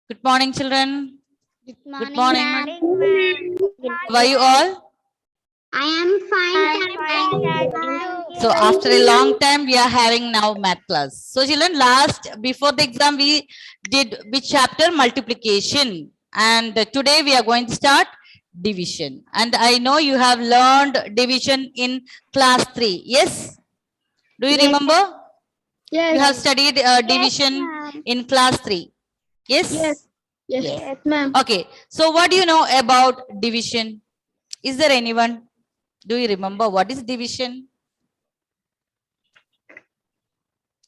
Good morning, children. Good Good morning. ma'am. How are you all? I am fine. Thank you. So after a long time, we are having now math class. So children, before the exam, we did which chapter? Multiplication. And today we are going to start division. And I know you have learned division in class 3. Yes? Do you remember? Yes. You have studied division ma'am. in class 3. Yes? Yes, ma'am. Okay. So what do you know about division? Is there anyone? Do you remember what is division?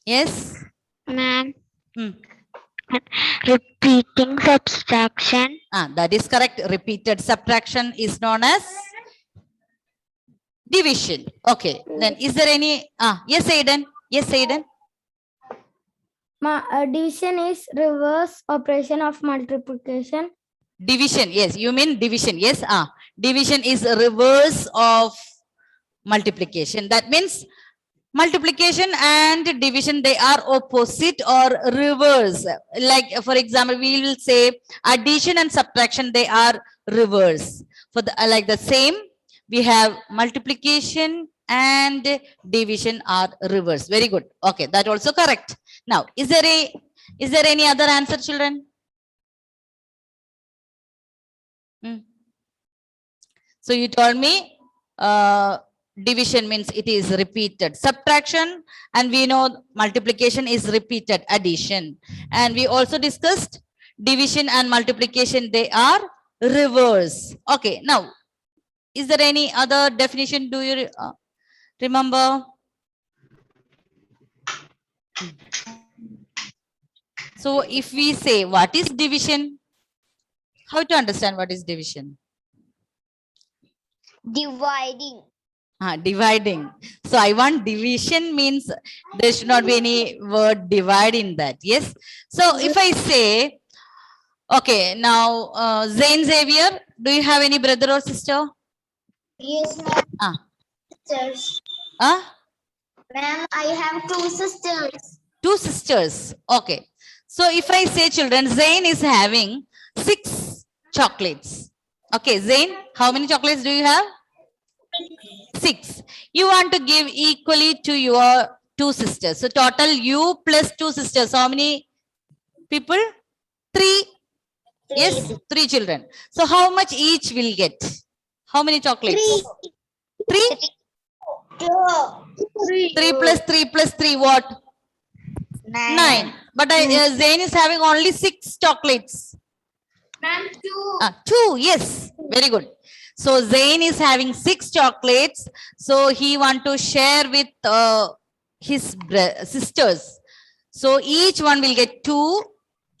Yes? Ma'am. Hmm. Repeating subtraction. That is correct. Repeated subtraction is known as division. Okay. Then is there any? Yes, Aiden. Yes, Aiden. Division is reverse operation of multiplication. Division. Yes, you mean division. Yes. Division is a reverse of multiplication. That means multiplication and division, they are opposite or reverse. Like for example, we will say addition and subtraction, they are reverse. For the like the same, we have multiplication and division are reverse. Very good. Okay, that also correct. Now, is there any other answer, children? So you told me division means it is repeated subtraction, and we know multiplication is repeated addition. And we also discussed division and multiplication, they are reverse. Okay, now is there any other definition? Do you remember? So if we say what is division, how to understand what is division? Dividing. Dividing. So I want division means there should not be any word divide in that. Yes. So if I say, okay, now Zain Xavier, do you have any brother or sister? Yes, ma'am. Sisters. Ma'am, I have 2 sisters. 2 sisters. Okay. So if I say children, Zain is having 6 chocolates. Okay, Zain, how many chocolates do you have? 6. You want to give equally to your 2 sisters. So total you plus 2 sisters. How many people? 3. Yes, 3 children. So how much each will get? How many chocolates? 3. 3 plus 3 plus 3 what? 9. But Zain is having only 6 chocolates. Ma'am, 2. Yes, very good. So Zain is having 6 chocolates. So he want to share with his sisters. So each one will get 2.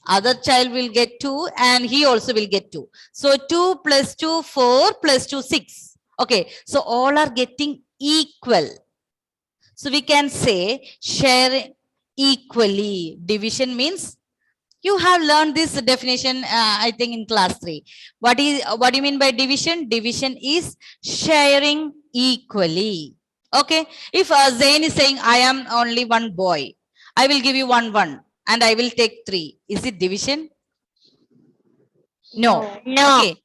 Other child will get 2 and he also will get 2. So 2 plus 2, 4 plus 2, 6. Okay. So all are getting equal. So we can say share equally. Division means you have learned this definition, I think in class 3. What do you mean by division? Division is sharing equally. Okay. If Zain is saying, I am only one boy, I will give you 1 and I will take 3. Is it division? No. Okay.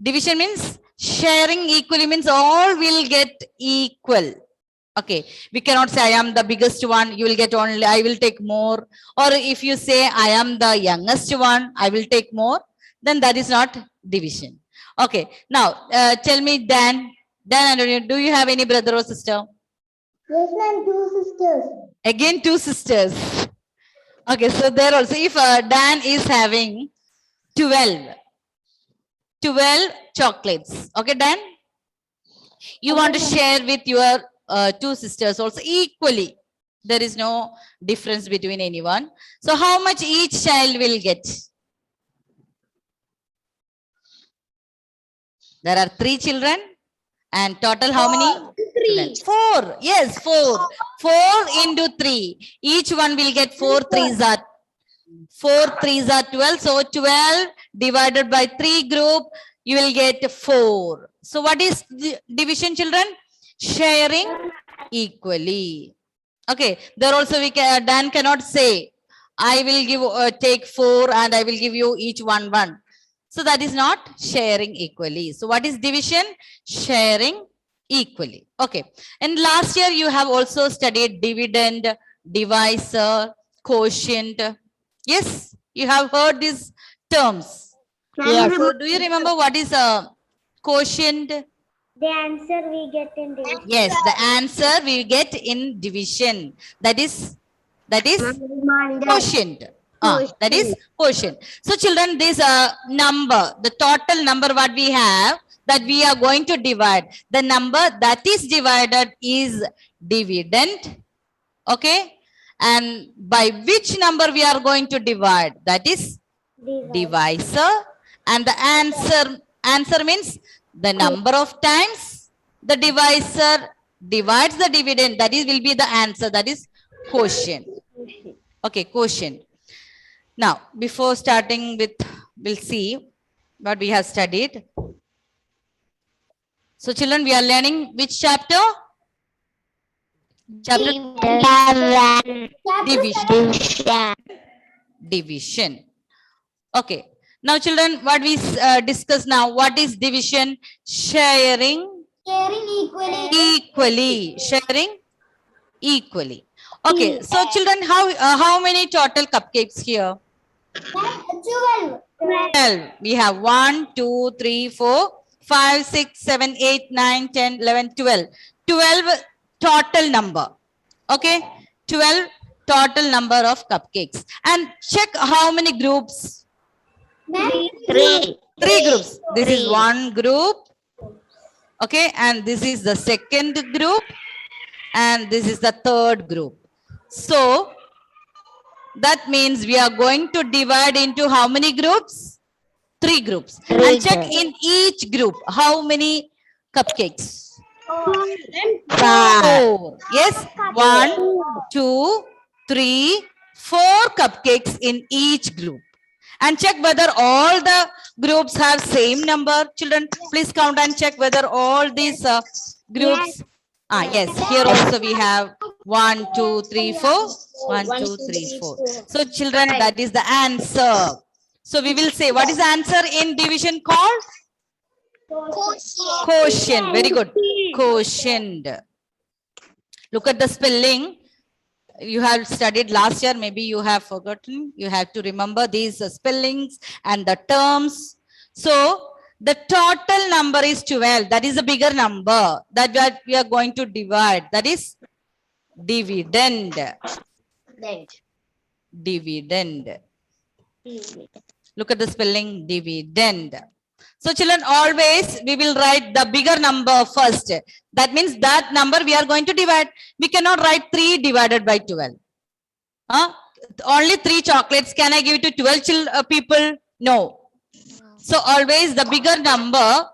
Division means sharing equally means all will get equal. Okay, we cannot say I am the biggest one, you will get only, I will take more. Or if you say I am the youngest one, I will take more, then that is not division. Okay, now tell me Dan, do you have any brother or sister? Yes, ma'am, 2 sisters. Again 2 sisters. Okay, so there also, if Dan is having 12 chocolates, okay Dan, you want to share with your 2 sisters also equally. There is no difference between anyone. So how much each child will get? There are 3 children and total how many? 3. 4. Yes, 4. 4 into 3. Each one will get 4 3s are 4 3s are 12. So 12 divided by 3 group, you will get 4. So what is division, children? Sharing equally. Okay. There also we can, Dan cannot say I will give take 4 and I will give you each one. So that is not sharing equally. So what is division? Sharing equally. Okay. And last year you have also studied dividend, divisor, quotient. Yes, you have heard these terms. Yes. So do you remember what is a quotient? The answer we get in division. Yes, the answer we get in division. That is quotient. That is quotient. So children, this number, the total number what we have, that we are going to divide. The number that is divided is dividend. Okay. And by which number we are going to divide? That is divisor. And the answer means the number of times the divisor divides the dividend. That is will be the answer. That is quotient. Okay, quotient. Now, before starting with, we'll see what we have studied. So, children, we are learning which chapter? Chapter division. Division. Okay. Now, children, what we discuss now? What is division? Sharing. Sharing equally. Equally. Sharing equally. Okay. So, children, how many total cupcakes here? 12. 12. We have 1, 2, 3, 4, 5, 6, 7, 8, 9, 10, 11, 12. 12 total number. Okay. 12 total number of cupcakes. And check how many groups. 3. 3 groups. This is one group. Okay. And this is the second group. And this is the third group. So, that means we are going to divide into how many groups? 3 groups. And check in each group how many cupcakes. 4. Yes, 1, 2, 3, 4 cupcakes in each group. And check whether all the groups have same number. Children, please count and check whether all these groups. Yes, here also we have 1, 2, 3, 4. 1, 2, 3, 4. So children, that is the answer. So we will say, what is the answer in division called? Quotient. Very good. Quotient. Look at the spelling. You have studied last year. Maybe you have forgotten. You have to remember these spellings and the terms. So the total number is 12. That is a bigger number that we are going to divide. That is dividend. Dividend. Look at the spelling, dividend. So children, always we will write the bigger number first. That means that number we are going to divide. We cannot write 3 divided by 12. Only 3 chocolates. Can I give it to 12 people? No. So always the bigger number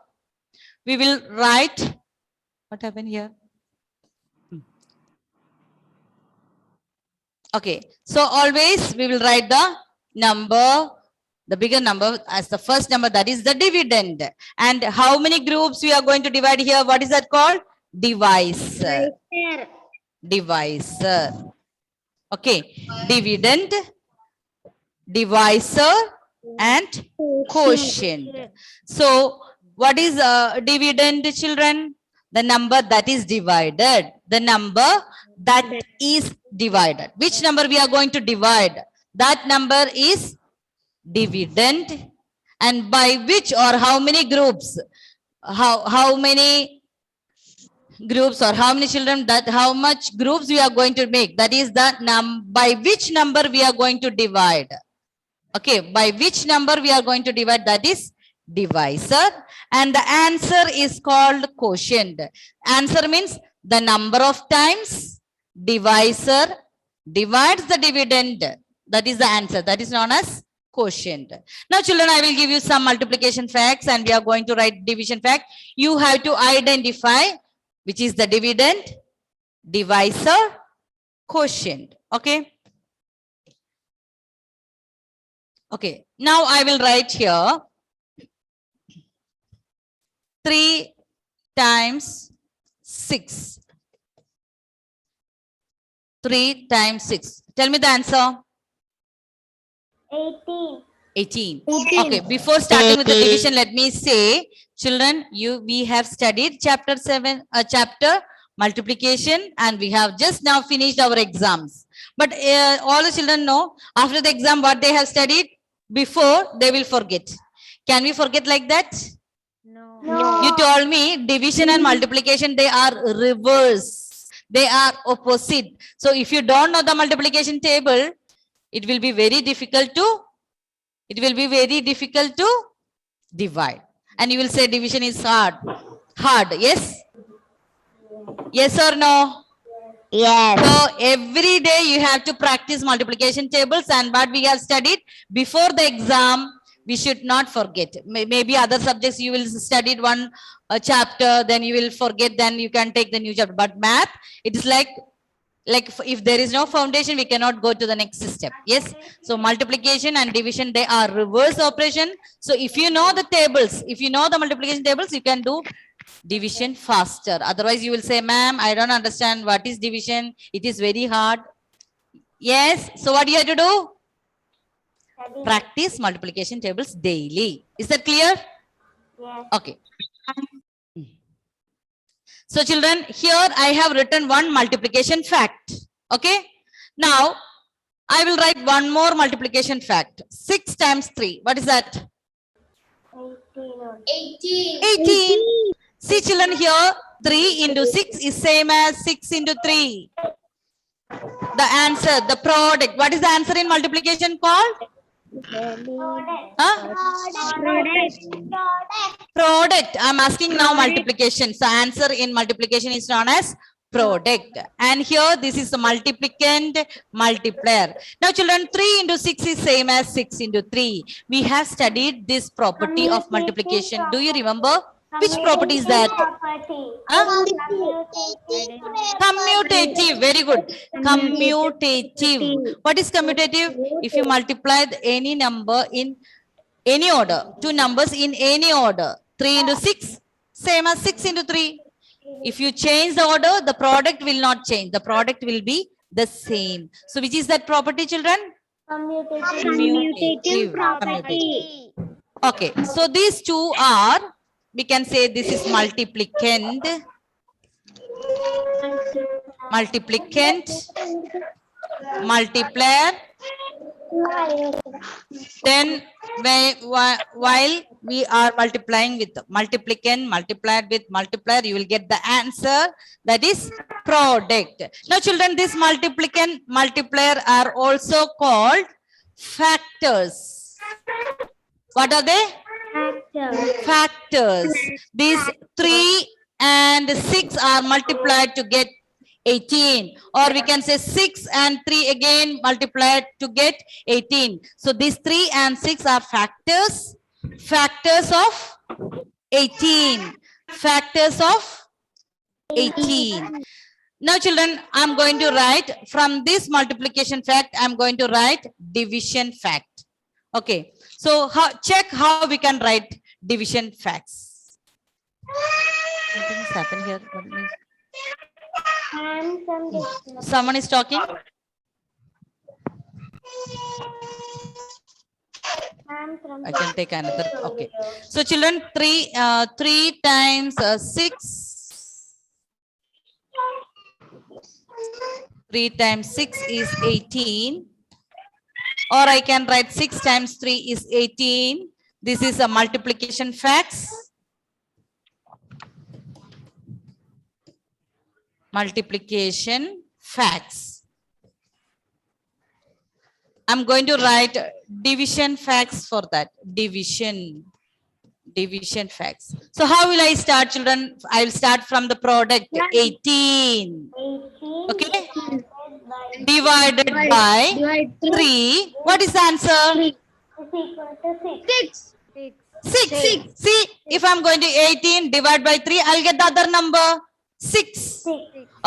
we will write. What happened here? Okay. So always we will write the number, the bigger number as the first number, that is the dividend. And how many groups we are going to divide here? What is that called? Divisor. Divisor. Okay. Dividend, divisor, and quotient. So what is dividend, children? The number that is divided. The number that is divided. Which number we are going to divide? That number is dividend. And by which or how many groups? How many groups or how many children, that how much groups we are going to make? That is the by which number we are going to divide. Okay, by which number we are going to divide? That is divisor. And the answer is called quotient. Answer means the number of times divisor divides the dividend. That is the answer. That is known as quotient. Now children, I will give you some multiplication facts and we are going to write division fact. You have to identify which is the dividend, divisor, quotient. Okay. Okay. Now I will write here 3 times 6. 3 times 6. Tell me the answer. 18. 18. Okay, before starting with the division, let me say, children, we have studied chapter 7, chapter multiplication, and we have just now finished our exams. But all the children know, after the exam, what they have studied before, they will forget. Can we forget like that? No. You told me division and multiplication, they are reverse. They are opposite. So if you don't know the multiplication table, it will be very difficult to divide. And you will say division is hard. Hard, yes? Yes or no? Yes. So every day you have to practice multiplication tables, and what we have studied before the exam, we should not forget. Maybe other subjects you will study one chapter, then you will forget, then you can take the new chapter. But math, it is like if there is no foundation, we cannot go to the next step. Yes. So multiplication and division, they are reverse operation. So if you know the tables, if you know the multiplication tables, you can do division faster. Otherwise you will say, ma'am, I don't understand what is division. It is very hard. Yes. So what do you have to do? Practice multiplication tables daily. Is that clear? Yes. Okay. So children, here I have written one multiplication fact. Okay. Now I will write one more multiplication fact. 6 times 3. What is that? 18. 18. See children, here 3 into 6 is same as 6 into 3. The answer, the product. What is the answer in multiplication called? Huh? Product. I'm asking now multiplication. So answer in multiplication is known as product. And here this is the multiplicand, multiplier. Now children, 3 into 6 is same as 6 into 3. We have studied this property of multiplication. Do you remember? Which property is that? Huh? Commutative. Very good. Commutative. What is commutative? If you multiply any number in any order, two numbers in any order, 3 into 6, same as 6 into 3. If you change the order, the product will not change. The product will be the same. So which is that property, children? Commutative property. Okay. So these two are, we can say this is multiplicand, multiplier. Then while we are multiplying with multiplicand multiplied with multiplier, you will get the answer, that is product. Now children, this multiplicand multiplier are also called factors. What are they? Factors. These 3 and 6 are multiplied to get 18, or we can say 6 and 3 again multiplied to get 18. So these 3 and 6 are factors of 18. Factors of 18. Now children, I'm going to write from this multiplication fact, I'm going to write division fact. Okay. So check how we can write division facts. Something has happened here. Someone is talking. I can take another. Okay. So children, 3 times 6. 3 times 6 is 18. Or I can write 6 times 3 is 18. This is a multiplication facts. Multiplication facts. I'm going to write division facts for that. Division facts. So how will I start, children? I will start from the product 18. Okay. Divided by 3. What is the answer? 6. See, if I'm going to 18 divided by 3, I'll get the other number 6.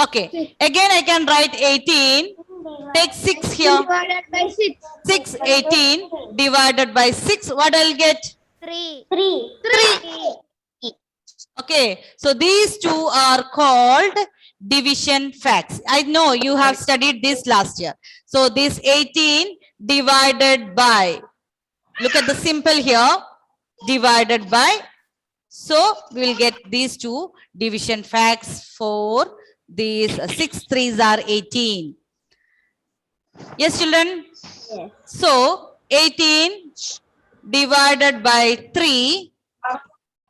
Okay. Again, I can write 18. Take 6 here. 6, 18 divided by 6. What I'll get? 3. Okay. So these two are called division facts. I know you have studied this last year. So this 18 divided by. Look at the symbol here. Divided by. So we will get these two division facts for these 6 3s are 18. Yes, children? Yes. So 18 divided by 3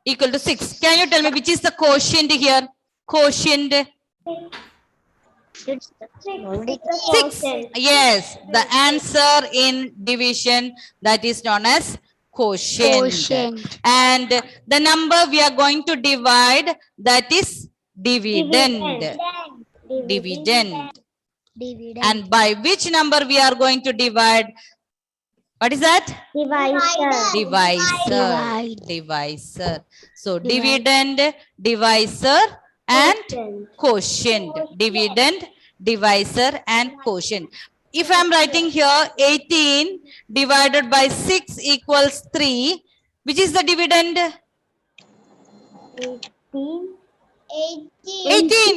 equal to 6. Can you tell me which is the quotient here? Quotient. It's 6. Yes, the answer in division, that is known as quotient. And the number we are going to divide, that is dividend. Dividend. And by which number we are going to divide? What is that? Divisor. Divisor. So dividend, divisor and quotient. Dividend, divisor and quotient. If I am writing here 18 divided by 6 equals 3, which is the dividend? 18.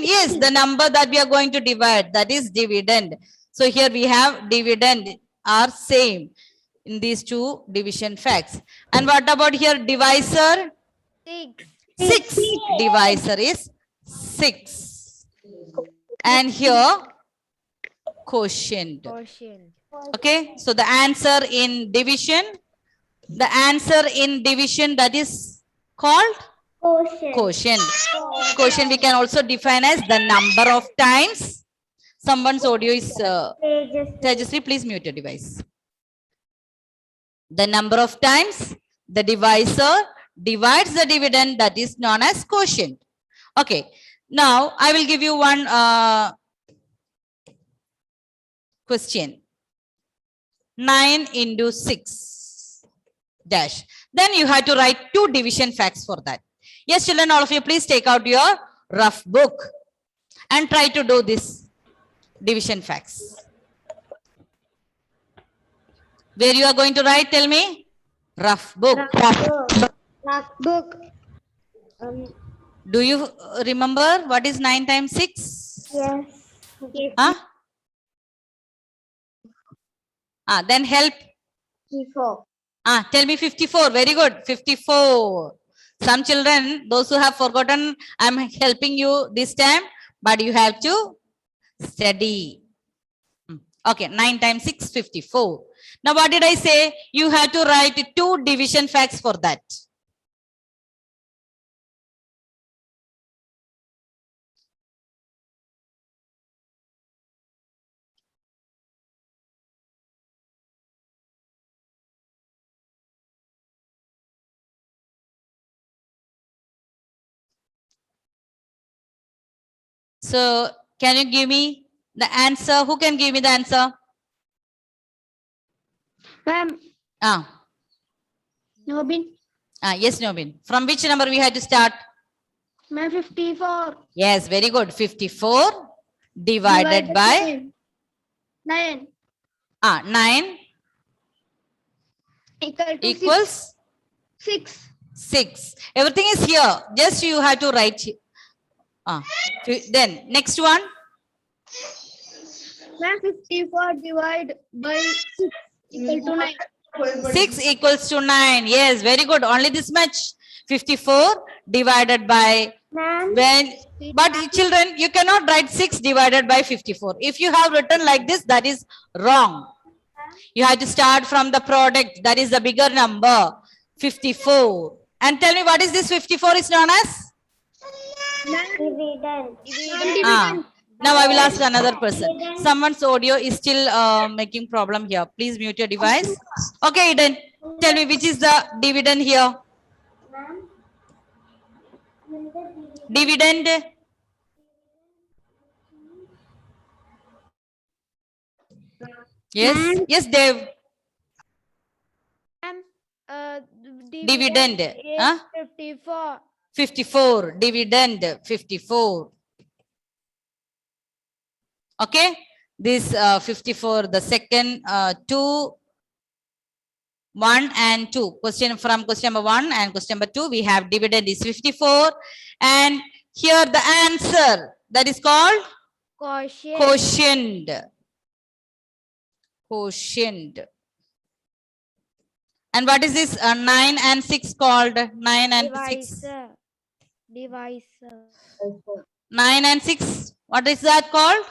Yes, the number that we are going to divide, that is dividend. So here we have dividend are same in these two division facts. And what about here divisor? 6. Divisor is 6. And here quotient. Okay, so the answer in division, that is called quotient. Quotient we can also define as the number of times. Someone's audio is Tejasvi, please mute your device. The number of times the divisor divides the dividend, that is known as quotient. Okay, now I will give you one question. 9 into 6 dash. Then you have to write two division facts for that. Yes, children, all of you, please take out your rough book and try to do this division facts. Where you are going to write, tell me? Rough book. Do you remember what is 9 times 6? Yes. Huh? Then help. 54. Tell me 54. Very good. 54. Some children, those who have forgotten, I'm helping you this time, but you have to study. Okay, 9 times 6, 54. Now, what did I say? You have to write two division facts for that. So, can you give me the answer? Who can give me the answer? Ma'am, Nobin. Yes, Nobin. From which number we had to start? Ma'am, 54. Yes, very good. 54 divided by 9 9 equals 6. 6. Everything is here. Just you have to write. Then next one. Ma'am, 54 divided by 6 equal to 9. 6 equals to 9. Yes, very good. Only this much. 54 divided by but children, you cannot write 6 divided by 54. If you have written like this, that is wrong. You have to start from the product. That is the bigger number, 54. And tell me, what is this 54 is known as? Dividend. Now I will ask another person. Someone's audio is still making problem here. Please mute your device. Okay, Eden, tell me which is the dividend here? Dividend. Yes, yes, Dev. Dividend. 54. 54. Dividend. 54. Okay. This 54, the second 2, 1 and 2. Question from question number 1 and question number 2. We have dividend is 54. And here the answer, that is called Quotient. quotient. quotient. And what is this 9 and 6 called? 9 and 6. Divisor. 9 and 6. What is that called?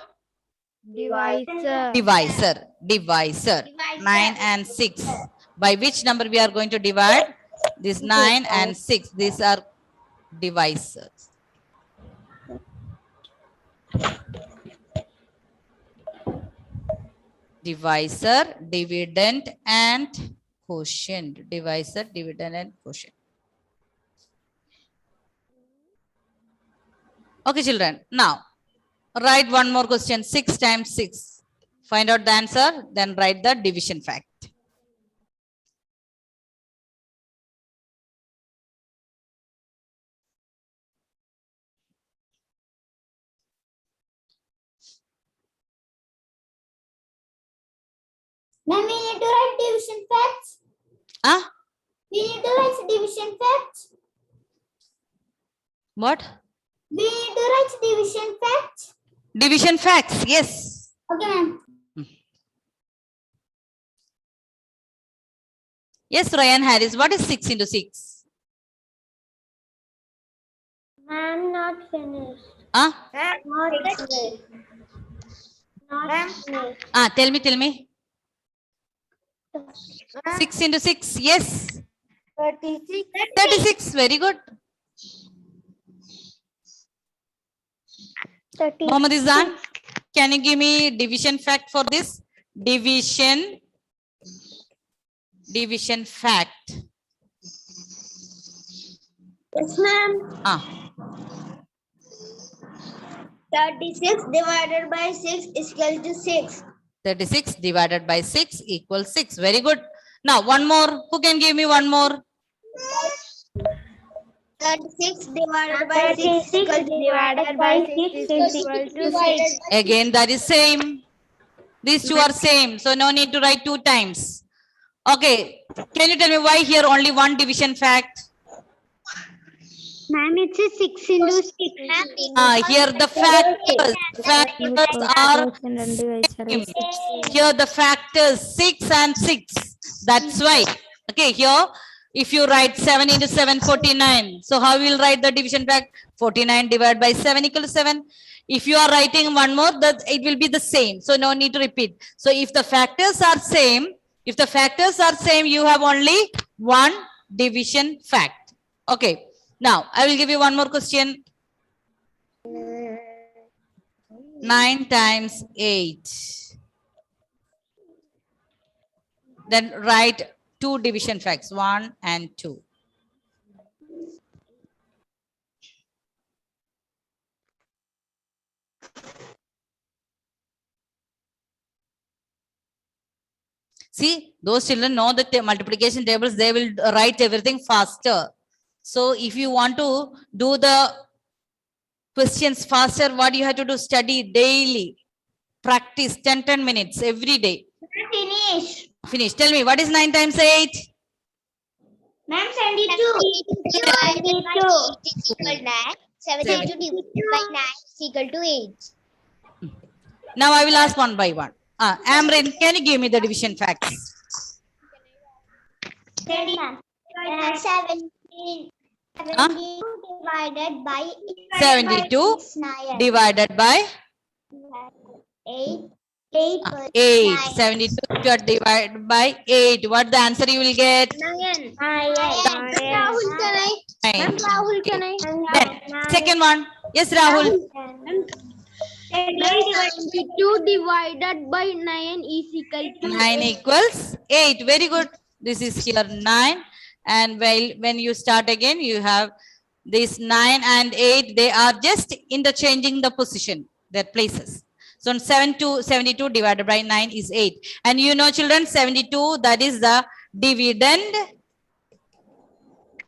Divisor. Divisor. Divisor. 9 and 6. By which number we are going to divide? This 9 and 6. These are divisors. Divisor, dividend and quotient. Divisor, dividend and quotient. Okay, children. Now, write one more question. 6 times 6. Find out the answer. Then write the division fact. Ma'am, we need to write division facts. Ah, We need to write division facts. what? We need to write division facts. Division facts. Yes. Okay, ma'am. Yes, Ryan Harris. What is 6 into 6? Ma'am, not finished. Ah, Not finished. Not finished. tell me. 6 into 6. Yes. 36. 36. Very good. 30. Mohammad Izan, can you give me division fact for this? Division fact. Yes, ma'am. Ah, 36 divided by 6 is equal to 6. 36 divided by 6 equals 6. Very good. Now, one more. Who can give me one more? 36 divided by 6 divided by 6 is equal to 6. Again, that is same. These two are same. So, no need to write 2 times. Okay. Can you tell me why here only one division fact? Ma'am, it's a 6 into 6. Here the factors are same. Here the factors 6 and 6. That's why. Okay, here if you write 7 into 7, 49. So how we will write the division fact? 49 divided by 7 equal to 7. If you are writing one more, that it will be the same. So no need to repeat. So if the factors are same, you have only one division fact. Okay. Now I will give you one more question. 9 times 8. Then write 2 division facts, 1 and 2. See, those children know the multiplication tables, they will write everything faster. So if you want to do the questions faster, what you have to do? Study daily. Practice 10 minutes every day. Finish. Finish. Tell me, what is 9 times 8? Ma'am, 72. 72 divided by 9 is equal to 8. Now I will ask one by one. Amrin, can you give me the division facts? 17 divided by 72 divided by 8. 8. 72 divided by 8. What the answer you will get? 9. Nine. Then, second one. Yes, Rahul. 72 divided by 9 is equal to 9 equals 8. Very good. This is here 9. And when you start again, you have this 9 and 8. They are just interchanging the position, their places. So 72 divided by 9 is 8. And you know, children, 72, that is the dividend.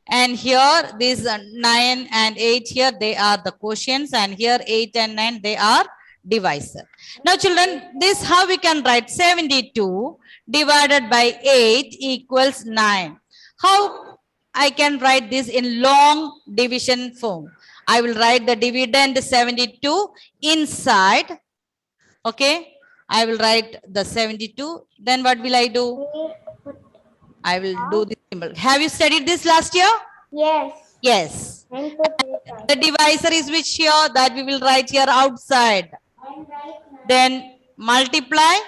And here, these 9 and 8 here, they are the quotients. And here, 8 and 9, they are divisor. Now, children, this how we can write 72 divided by 8 equals 9. How I can write this in long division form? I will write the dividend 72 inside. Okay. I will write the 72. Then what will I do? I will do this symbol. Have you studied this last year? Yes. Yes. And put it. The divisor is which here? That we will write here outside. Then multiply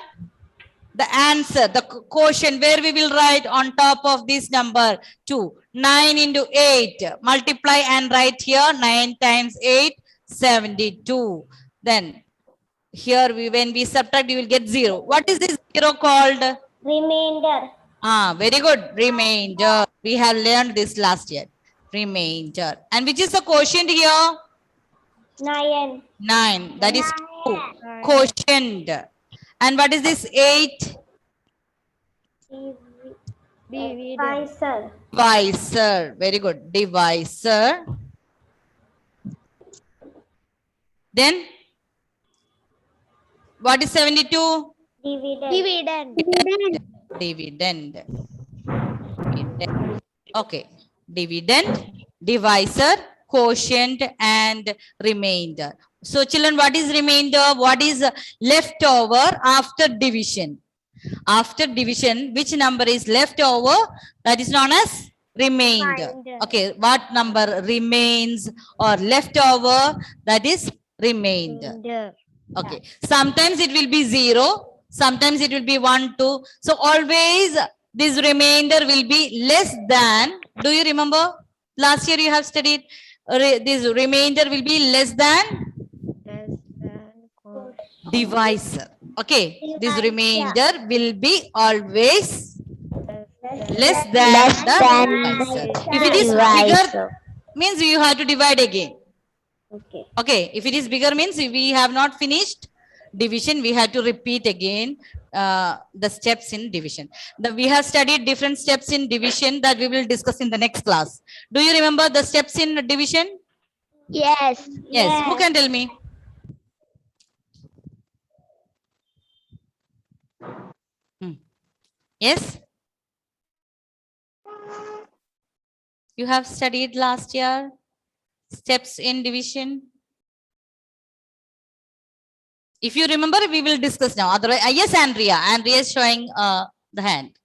the answer, the quotient, where we will write on top of this number 2. 9 into 8. Multiply and write here 9 times 8, 72. Then here when we subtract, you will get 0. What is this 0 called? Remainder. Very good. Remainder. We have learned this last year. Remainder. And which is the quotient here? 9. 9. That is 2. Quotient. And what is this 8? Divisor. Divisor. Very good. Divisor. Then what is 72? Dividend. Dividend. Okay. Dividend, divisor, quotient, and remainder. So children, what is remainder? What is leftover after division? After division, which number is left over? That is known as remainder. Okay, what number remains or left over? That is remainder. Okay, sometimes it will be 0, sometimes it will be 1, 2. So always this remainder will be less than. Do you remember? Last year you have studied this remainder will be less than divisor. Okay, this remainder will be always less than the divisor. If it is bigger, means you have to divide again. Okay. Okay, if it is bigger means we have not finished division, we have to repeat again the steps in division. We have studied different steps in division that we will discuss in the next class. Do you remember the steps in division? Yes. Yes. Who can tell me? Yes? You have studied last year steps in division. If you remember, we will discuss now. Otherwise, yes, Andrea. Andrea is showing the hand.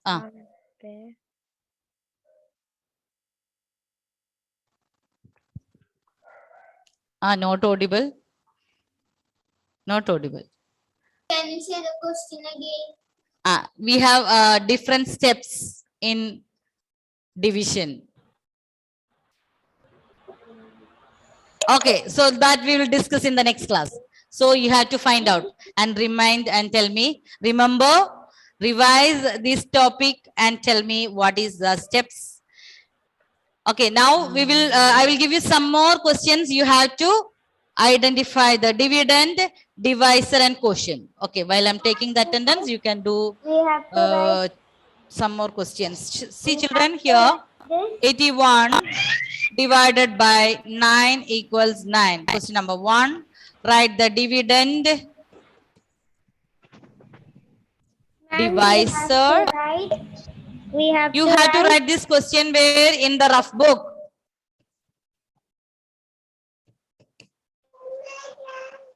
Not audible. Not audible. Can you say the question again? We have different steps in division. Okay, so that we will discuss in the next class. So you have to find out and remind and tell me. Remember, revise this topic and tell me what is the steps. Okay, now we will. I will give you some more questions. You have to identify the dividend, divisor, and quotient. Okay, while I'm taking the attendance, you can do some more questions. See, children, here 81 divided by 9 equals 9. Question number 1. Write the dividend, divisor. You have to write this question where in the rough book.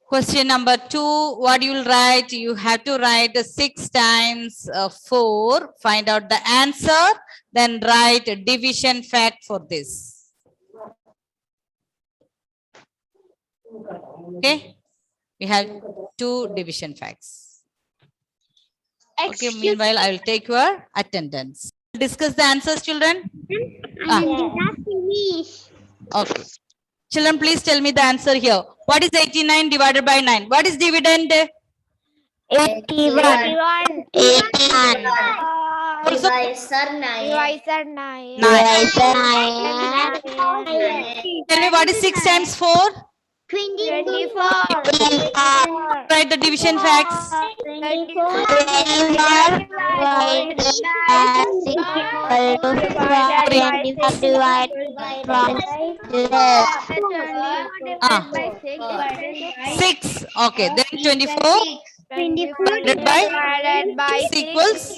Question number 2, what you will write? You have to write 6 times 4. Find out the answer. Then write a division fact for this. Okay, we have 2 division facts. Okay, meanwhile, I will take your attendance. Discuss the answers, children. Okay. Children, please tell me the answer here. What is 89 divided by 9? What is dividend? 81. Also, Divisor 9. 9. Tell me what is 6 times 4? 24. Write the division facts. 6. Okay, then 24 divided by 6 equals.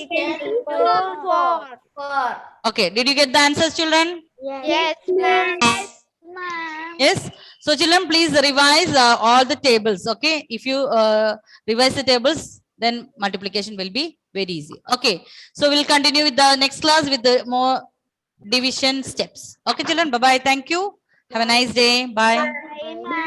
Okay, did you get the answers, children? Yes, ma'am. Yes. So children, please revise all the tables. Okay, if you revise the tables, then multiplication will be very easy. Okay, so we'll continue with the next class with the more division steps. Okay, children, bye bye. Thank you. Have a nice day. Bye. Bye.